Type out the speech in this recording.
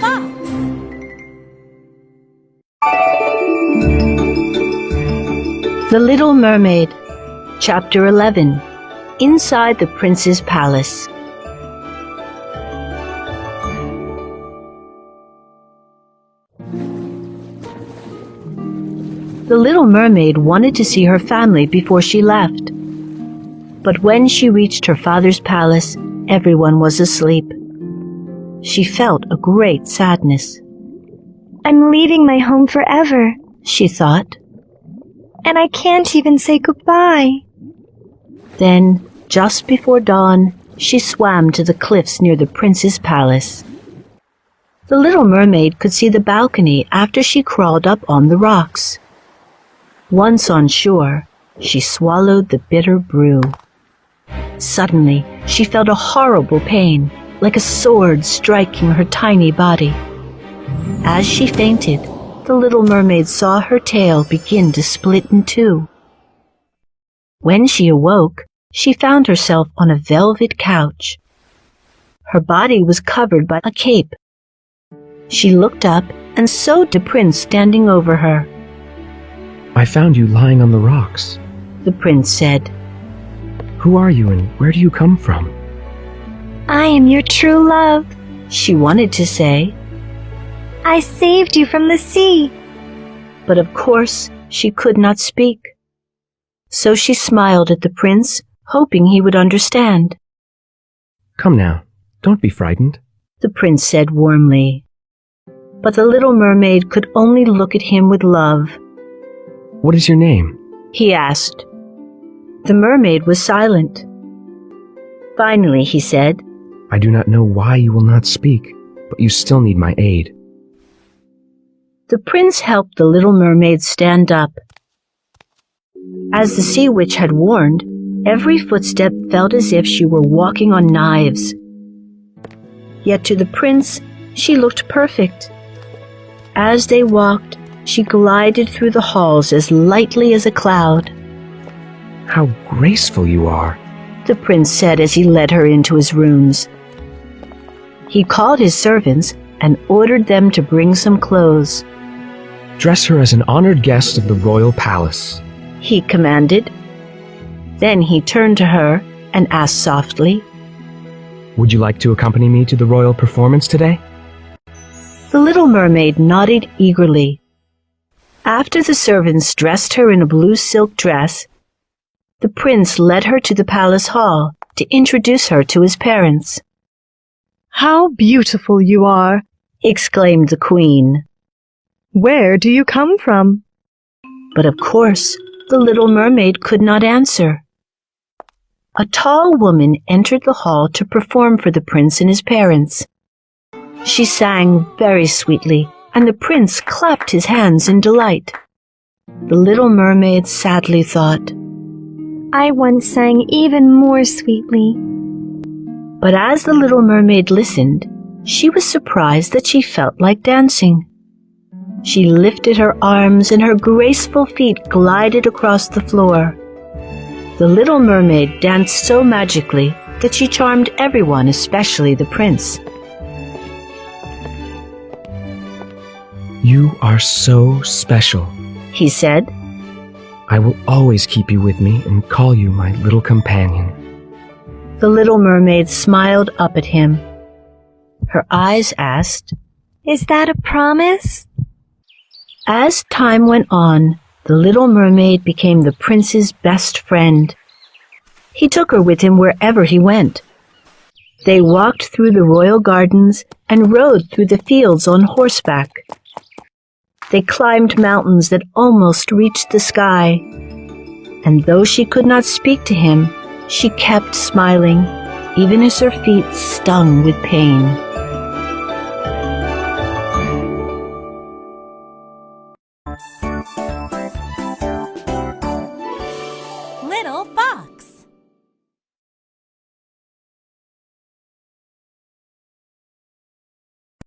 fox. The Little Mermaid, Chapter 11. Inside the Prince's Palace. The Little Mermaid wanted to see her family before she left. But when she reached her father's palace, everyone was asleep. She felt a great sadness. I'm leaving my home forever, she thought. and I can't even say goodbye. Then, just before dawn, she swam to the cliffs near the prince's palace. The Little Mermaid could see the balcony after she crawled up on the rocks. Once on shore, she swallowed the bitter brew. Suddenly, she felt a horrible pain, like a sword striking her tiny body. As she fainted, the Little Mermaid saw her tail begin to split in two. When she awoke, she found herself on a velvet couch. Her body was covered by a cape. She looked up and saw the prince standing over her. I found you lying on the rocks, The prince said. Who are you and where do you come from? I am your true love. She wanted to say, I saved you from the sea. but of course she could not speak. So she smiled at the prince, hoping he would understand. Come now, don't be frightened. The prince said warmly. But the Little Mermaid could only look at him with love. What is your name? He asked. The mermaid was silent. Finally, he said, I do not know why you will not speak, but you still need my aid. The prince helped the Little Mermaid stand up. As the sea witch had warned, every footstep felt as if she were walking on knives. Yet to the prince, she looked perfect. As they walked, she glided through the halls as lightly as a cloud. How graceful you are. The prince said as he led her into his rooms. He called his servants and ordered them to bring some clothes. Dress her as an honored guest of the royal palace. He commanded. Then he turned to her and asked softly, Would you like to accompany me to the royal performance today? The Little Mermaid nodded eagerly. After the servants dressed her in a blue silk dress, the prince led her to the palace hall to introduce her to his parents. How beautiful you are! Exclaimed the queen. Where do you come from? But of course, the Little Mermaid could not answer. A tall woman entered the hall to perform for the prince and his parents. She sang very sweetly, and the prince clapped his hands in delight. The Little Mermaid sadly thought, I once sang even more sweetly. but as the Little Mermaid listened, she was surprised that she felt like dancing. She lifted her arms and her graceful feet glided across the floor. The Little Mermaid danced so magically that she charmed everyone, especially the prince. You are so special. He said. I will always keep you with me and call you my little companion. The Little Mermaid smiled up at him. Her eyes asked, Is that a promise? As time went on, the Little Mermaid became the prince's best friend. He took her with him wherever he went. They walked through the royal gardens and rode through the fields on horseback. They climbed mountains that almost reached the sky. And though she could not speak to him, she kept smiling, even as her feet stung with pain.